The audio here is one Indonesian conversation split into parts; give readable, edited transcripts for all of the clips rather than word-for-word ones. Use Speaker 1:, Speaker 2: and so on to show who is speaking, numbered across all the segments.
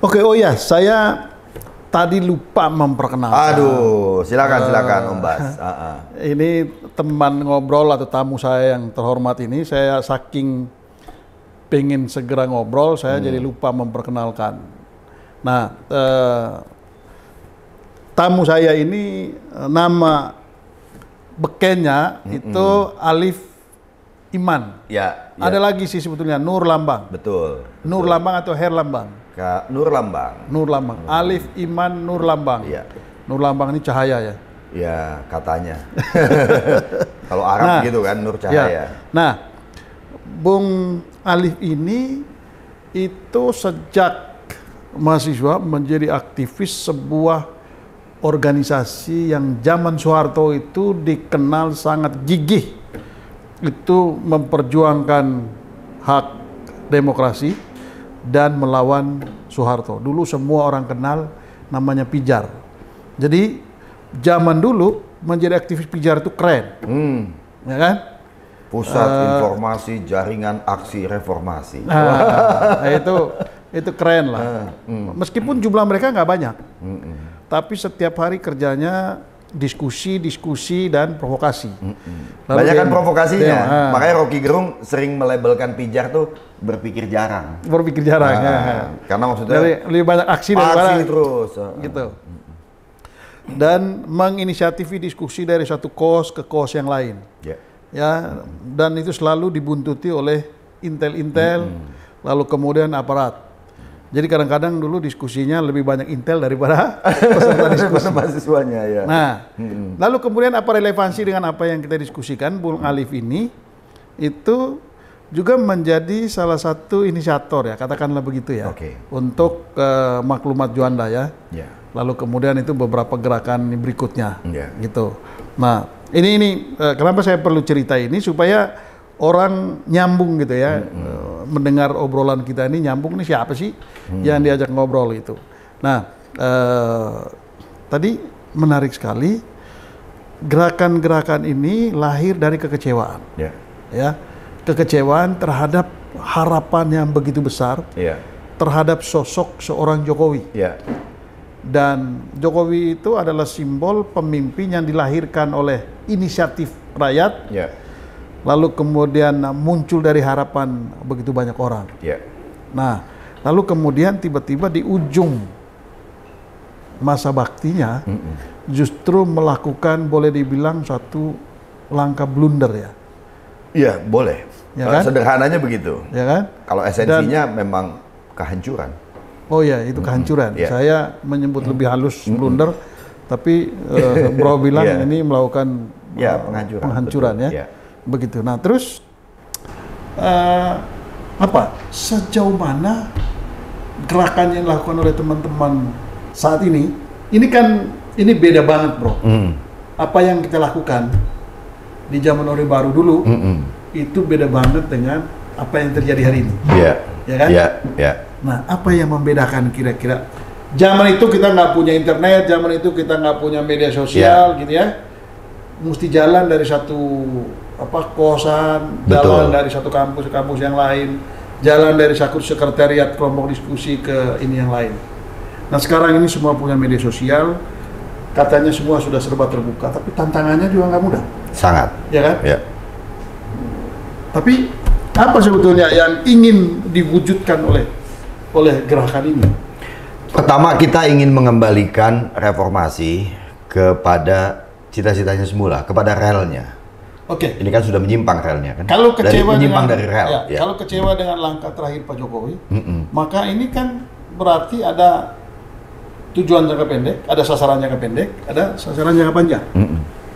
Speaker 1: Oke, oh ya, saya tadi lupa memperkenalkan.
Speaker 2: Aduh, silakan Om Bas.
Speaker 1: Ini teman ngobrol atau tamu saya yang terhormat ini, saya saking pengen segera ngobrol, saya jadi lupa memperkenalkan. Nah, tamu saya ini nama bekennya itu Alif Iman.
Speaker 2: Ya.
Speaker 1: Ada lagi sih sebetulnya Nur Lambang.
Speaker 2: Betul.
Speaker 1: Nur Lambang atau Her Lambang?
Speaker 2: Nur Lambang.
Speaker 1: Nur Lambang. Alif Iman Nur Lambang.
Speaker 2: Iya.
Speaker 1: Nur Lambang ini cahaya ya.
Speaker 2: Ya, katanya. Kalau Arab gitu kan, Nur Cahaya.
Speaker 1: Ya. Nah, Bung Alif ini itu sejak mahasiswa menjadi aktivis sebuah organisasi yang zaman Soeharto itu dikenal sangat gigih. Itu memperjuangkan hak demokrasi dan melawan Soeharto. Dulu semua orang kenal namanya Pijar. Jadi zaman dulu menjadi aktivis Pijar itu keren, ya kan?
Speaker 2: Pusat Informasi Jaringan Aksi Reformasi.
Speaker 1: Nah, itu keren lah. Meskipun jumlah mereka nggak banyak, tapi setiap hari kerjanya diskusi dan provokasi.
Speaker 2: Banyak kan provokasinya. Makanya Rocky Gerung sering melabelkan Pijar tuh berpikir jarang.
Speaker 1: Berpikir jarang.
Speaker 2: Karena maksudnya
Speaker 1: lebih banyak aksi daripada
Speaker 2: terus.
Speaker 1: Gitu. Dan menginisiatifi diskusi dari satu kos ke kos yang lain. Ya, dan itu selalu dibuntuti oleh intel-intel, lalu kemudian aparat. Jadi kadang-kadang dulu diskusinya lebih banyak intel daripada peserta diskusi.
Speaker 2: Mahasiswanya ya.
Speaker 1: Nah, lalu kemudian apa relevansi dengan apa yang kita diskusikan? Bung Alif ini itu juga menjadi salah satu inisiator ya, katakanlah begitu ya, untuk maklumat Juanda ya. Lalu kemudian itu beberapa gerakan berikutnya, gitu. Nah, ini kenapa saya perlu cerita ini supaya orang nyambung gitu ya, mendengar obrolan kita ini nyambung, nih siapa sih yang diajak ngobrol itu. Nah, tadi menarik sekali, gerakan-gerakan ini lahir dari kekecewaan, ya, kekecewaan terhadap harapan yang begitu besar, terhadap sosok seorang Jokowi. Dan Jokowi itu adalah simbol pemimpin yang dilahirkan oleh inisiatif rakyat, lalu kemudian muncul dari harapan begitu banyak orang. Nah, lalu kemudian tiba-tiba di ujung masa baktinya justru melakukan, boleh dibilang, satu langkah blunder ya.
Speaker 2: Iya, boleh. Ya kan? Sederhananya begitu.
Speaker 1: Ya kan?
Speaker 2: Kalau esensinya memang kehancuran.
Speaker 1: Oh ya, itu kehancuran. Saya menyebut lebih halus blunder, tapi Bro bilang ini melakukan penghancuran ya. Begitu. Nah, terus sejauh mana gerakan yang dilakukan oleh teman-teman saat ini? Ini kan beda banget, Bro. Apa yang kita lakukan di zaman Orde Baru dulu itu beda banget dengan apa yang terjadi hari ini. Ya kan? Nah, apa yang membedakan kira-kira? Zaman itu kita nggak punya internet, zaman itu kita nggak punya media sosial, gitu ya. Mesti jalan dari satu kosan, jalan dari satu kampus ke kampus yang lain, jalan dari satu sekretariat kelompok diskusi ke ini yang lain. Nah, sekarang ini semua punya media sosial, katanya semua sudah serba terbuka, tapi tantangannya juga nggak mudah.
Speaker 2: Sangat.
Speaker 1: Ya kan? Tapi apa sebetulnya yang ingin diwujudkan oleh gerakan ini?
Speaker 2: Pertama, kita ingin mengembalikan reformasi kepada cita-citanya semula, kepada relnya. Ini kan sudah menyimpang relnya kan?
Speaker 1: Kalau kecewa
Speaker 2: dari rel.
Speaker 1: Kalau kecewa dengan langkah terakhir Pak Jokowi, maka ini kan berarti ada tujuan jangka pendek, ada sasaran jangka pendek, ada sasaran jangka panjang.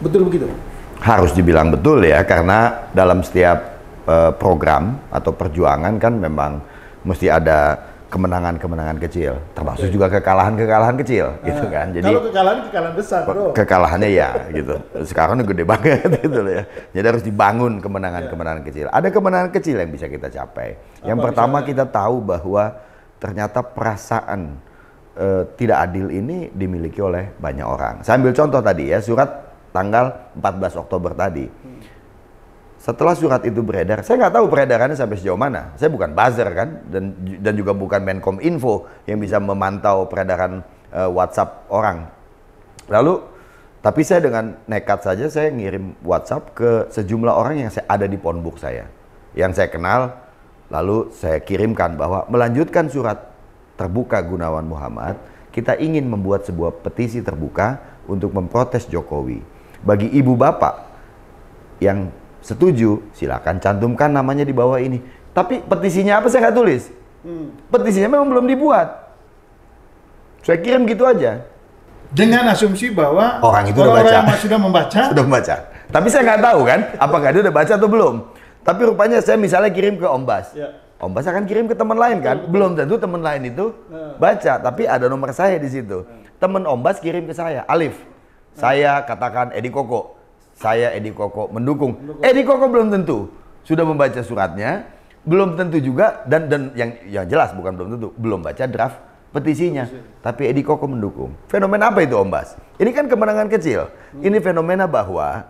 Speaker 1: Betul begitu?
Speaker 2: Harus dibilang betul ya, karena dalam setiap program atau perjuangan kan memang mesti ada kemenangan-kemenangan kecil, termasuk juga kekalahan-kekalahan kecil, gitu kan. Jadi
Speaker 1: kalau kekalahan besar, Bro.
Speaker 2: Kekalahannya ya, gitu. Sekarang gede banget, gitu loh ya. Jadi harus dibangun kemenangan-kemenangan kecil. Ada kemenangan kecil yang bisa kita capai. Yang pertama, kita tahu bahwa ternyata perasaan tidak adil ini dimiliki oleh banyak orang. Saya ambil contoh tadi ya, surat tanggal 14 Oktober tadi. Setelah surat itu beredar, saya nggak tahu peredarannya sampai sejauh mana. Saya bukan buzzer kan, dan juga bukan Menkom Info yang bisa memantau peredaran WhatsApp orang. Lalu, tapi saya dengan nekat saja saya ngirim WhatsApp ke sejumlah orang yang ada di phonebook saya, yang saya kenal. Lalu saya kirimkan bahwa melanjutkan surat terbuka Gunawan Muhammad, kita ingin membuat sebuah petisi terbuka untuk memprotes Jokowi. Bagi ibu bapak yang setuju, silakan cantumkan namanya di bawah ini. Tapi petisinya apa saya nggak tulis. Petisinya memang belum dibuat. Saya kirim gitu aja.
Speaker 1: Dengan asumsi bahwa
Speaker 2: orang itu udah baca.
Speaker 1: Yang sudah membaca.
Speaker 2: Sudah membaca. Tapi saya nggak tahu kan, apakah dia udah baca atau belum. Tapi rupanya saya misalnya kirim ke Om Bas. Ya. Om Bas akan kirim ke teman lain kan. Belum tentu teman lain itu baca, tapi ada nomor saya di situ. Teman Om Bas kirim ke saya, Alif. Saya katakan Edi Koko. Saya Edi Koko mendukung. Edi Koko belum tentu sudah membaca suratnya, belum tentu juga dan yang jelas bukan belum tentu belum baca draft petisinya. Tapi Edi Koko mendukung. Fenomena apa itu Om Bas? Ini kan kemenangan kecil. Ini fenomena bahwa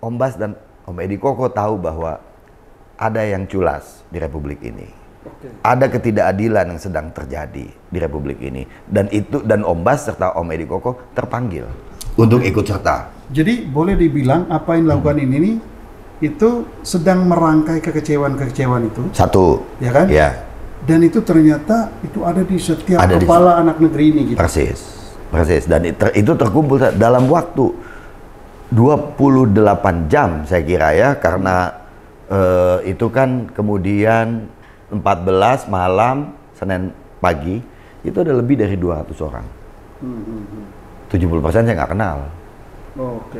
Speaker 2: Om Bas dan Om Edi Koko tahu bahwa ada yang culas di Republik ini. Ada ketidakadilan yang sedang terjadi di Republik ini, dan Om Bas serta Om Edi Koko terpanggil untuk ikut serta.
Speaker 1: Jadi boleh dibilang apa yang dilakukan ini nih itu sedang merangkai kekecewaan itu.
Speaker 2: Satu,
Speaker 1: ya kan?
Speaker 2: Ya.
Speaker 1: Dan itu ternyata itu ada di setiap kepala anak negeri ini gitu.
Speaker 2: Persis. Dan itu terkumpul dalam waktu 28 jam saya kira ya, karena itu kan kemudian 14 malam, Senin pagi itu ada lebih dari 200 orang. 70% saya nggak kenal.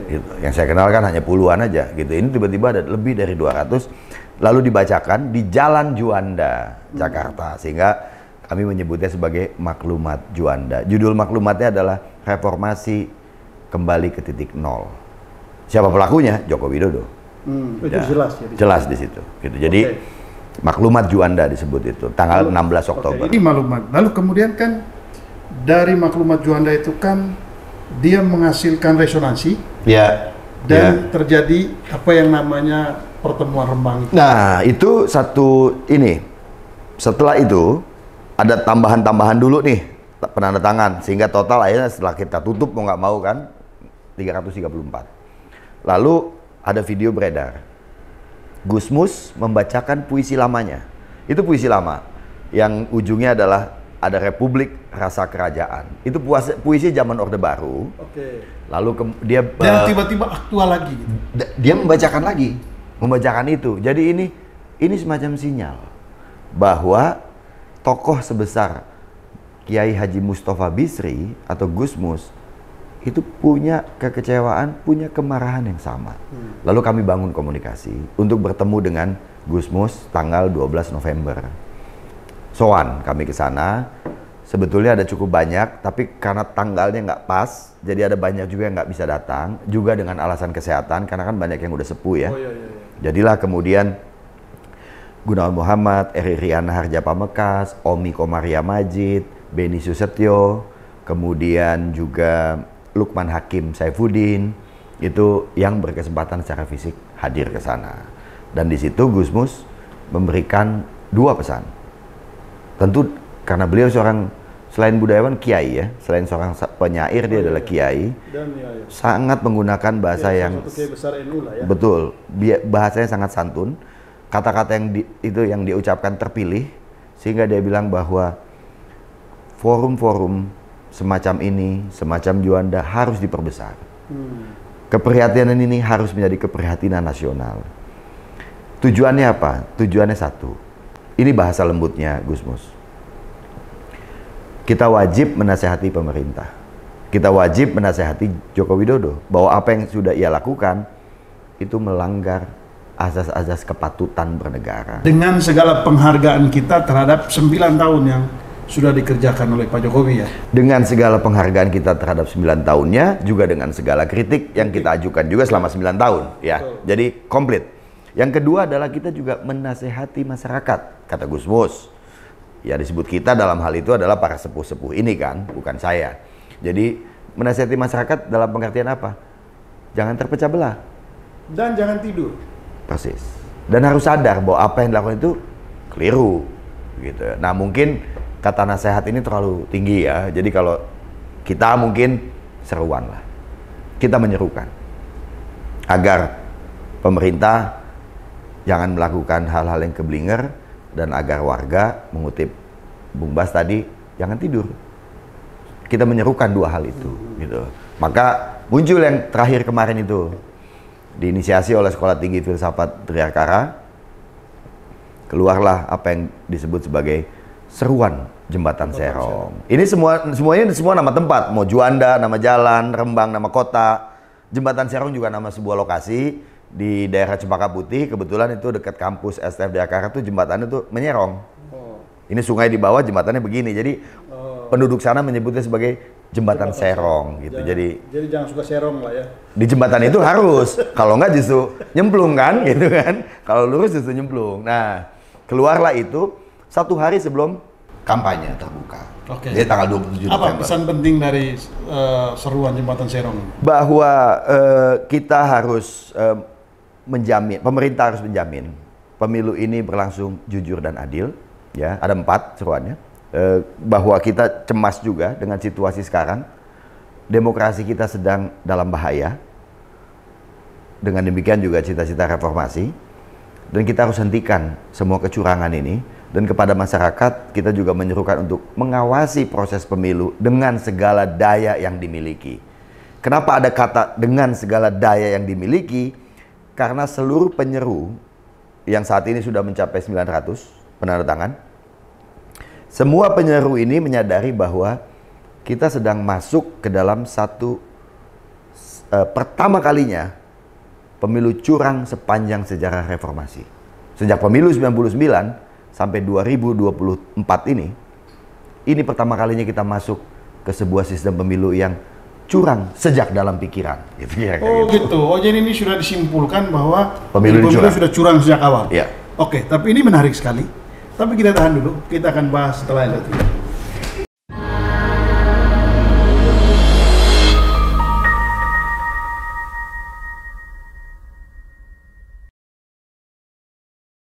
Speaker 2: Gitu. Yang saya kenal kan hanya puluhan aja gitu. Ini tiba-tiba ada lebih dari 200 lalu dibacakan di Jalan Juanda, Jakarta, sehingga kami menyebutnya sebagai Maklumat Juanda. Judul maklumatnya adalah Reformasi Kembali ke Titik Nol. Siapa pelakunya? Joko Widodo.
Speaker 1: Itu jelas ya.
Speaker 2: Jelas di situ. Gitu. Jadi Maklumat Juanda disebut itu tanggal 16 Oktober.
Speaker 1: Ini maklumat. Lalu kemudian kan dari Maklumat Juanda itu kan dia menghasilkan resonansi, dan terjadi apa yang namanya pertemuan Rembang.
Speaker 2: Nah, itu satu ini. Setelah itu ada tambahan-tambahan dulu nih, penandatangan, sehingga total akhirnya setelah kita tutup mau nggak mau kan 334. Lalu ada video beredar. Gusmus membacakan puisi lamanya. Itu puisi lama yang ujungnya adalah ada Republik Rasa Kerajaan. Itu puisi zaman Orde Baru. Lalu dia
Speaker 1: dan tiba-tiba aktual lagi.
Speaker 2: Dia membacakan itu. Jadi ini semacam sinyal bahwa tokoh sebesar Kiai Haji Mustafa Bisri atau Gusmus itu punya kekecewaan, punya kemarahan yang sama. Lalu kami bangun komunikasi untuk bertemu dengan Gusmus tanggal 12 November. Soan kami ke sana, sebetulnya ada cukup banyak, tapi karena tanggalnya nggak pas, jadi ada banyak juga yang nggak bisa datang, juga dengan alasan kesehatan, karena kan banyak yang udah sepuh ya. Jadilah kemudian Gunawan Muhammad, Eri Riana Harja Pamekas, Omi Komaria Majid, Beni Susetyo, kemudian juga Lukman Hakim Saifuddin, itu yang berkesempatan secara fisik hadir ke sana. Dan di situ Gusmus memberikan dua pesan. Tentu karena beliau seorang selain budayawan kiai ya, selain seorang penyair dia adalah kiai. Dan sangat menggunakan bahasa yang besar NU lah ya. Betul, bahasanya sangat santun. Kata-kata yang diucapkan terpilih, sehingga dia bilang bahwa forum-forum semacam ini, semacam Juanda harus diperbesar. Keprihatinan ini harus menjadi keprihatinan nasional. Tujuannya apa? Tujuannya satu. Ini bahasa lembutnya Gusmus. Kita wajib menasehati pemerintah. Kita wajib menasehati Joko Widodo bahwa apa yang sudah ia lakukan itu melanggar azas-azas kepatutan bernegara.
Speaker 1: Dengan segala penghargaan kita terhadap 9 tahun yang sudah dikerjakan oleh Pak Jokowi ya.
Speaker 2: Dengan segala penghargaan kita terhadap 9 tahunnya, juga dengan segala kritik yang kita ajukan juga selama 9 tahun ya. Jadi komplit. Yang kedua adalah kita juga menasehati masyarakat, kata Gusmus. Ya disebut kita dalam hal itu adalah para sepuh-sepuh ini kan, bukan saya. Jadi menasehati masyarakat dalam pengertian apa? Jangan terpecah belah.
Speaker 1: Dan jangan tidur.
Speaker 2: Persis. Dan harus sadar bahwa apa yang dilakukan itu keliru, gitu. Nah mungkin kata nasihat ini terlalu tinggi ya. Jadi kalau kita mungkin seruan lah, kita menyerukan agar pemerintah jangan melakukan hal-hal yang keblinger dan agar warga, mengutip Bung Bas tadi, jangan tidur. Kita menyerukan dua hal itu, gitu. Maka muncul yang terakhir kemarin itu, diinisiasi oleh Sekolah Tinggi Filsafat Triakara, keluarlah apa yang disebut sebagai seruan Jembatan Serong. Ini semuanya nama tempat, mau Juanda nama jalan, Rembang nama kota, Jembatan Serong juga nama sebuah lokasi di daerah Cempaka Putih. Kebetulan itu dekat kampus STF Triakara tuh jembatannya tuh menyerong. Ini sungai di bawah, jembatannya begini. Jadi penduduk sana menyebutnya sebagai Jembatan Serong gitu. Jadi
Speaker 1: jangan suka serong lah ya.
Speaker 2: Di jembatan itu harus, kalau enggak justru nyemplung kan, gitu kan. Kalau lurus justru nyemplung. Nah, keluarlah itu 1 hari sebelum kampanye terbuka.
Speaker 1: Oke.
Speaker 2: Jadi tanggal 27 Desember.
Speaker 1: Apa pesan penting dari seruan Jembatan Serong?
Speaker 2: Bahwa kita harus menjamin, pemerintah harus menjamin pemilu ini berlangsung jujur dan adil. Ya, ada 4 seruannya. Bahwa kita cemas juga dengan situasi sekarang, demokrasi kita sedang dalam bahaya. Dengan demikian juga cita-cita reformasi, dan kita harus hentikan semua kecurangan ini. Dan kepada masyarakat kita juga menyerukan untuk mengawasi proses pemilu dengan segala daya yang dimiliki. Kenapa ada kata dengan segala daya yang dimiliki? Karena seluruh penyeru yang saat ini sudah mencapai 900 penandatangan, semua penyeru ini menyadari bahwa kita sedang masuk ke dalam satu pertama kalinya pemilu curang sepanjang sejarah reformasi. Sejak pemilu 99 sampai 2024 ini pertama kalinya kita masuk ke sebuah sistem pemilu yang curang sejak dalam pikiran.
Speaker 1: Gitu. Oh, jadi ini sudah disimpulkan bahwa
Speaker 2: pemilu
Speaker 1: sudah curang sejak awal.
Speaker 2: Iya.
Speaker 1: Oke, tapi ini menarik sekali. Tapi kita tahan dulu, kita akan bahas setelah itu.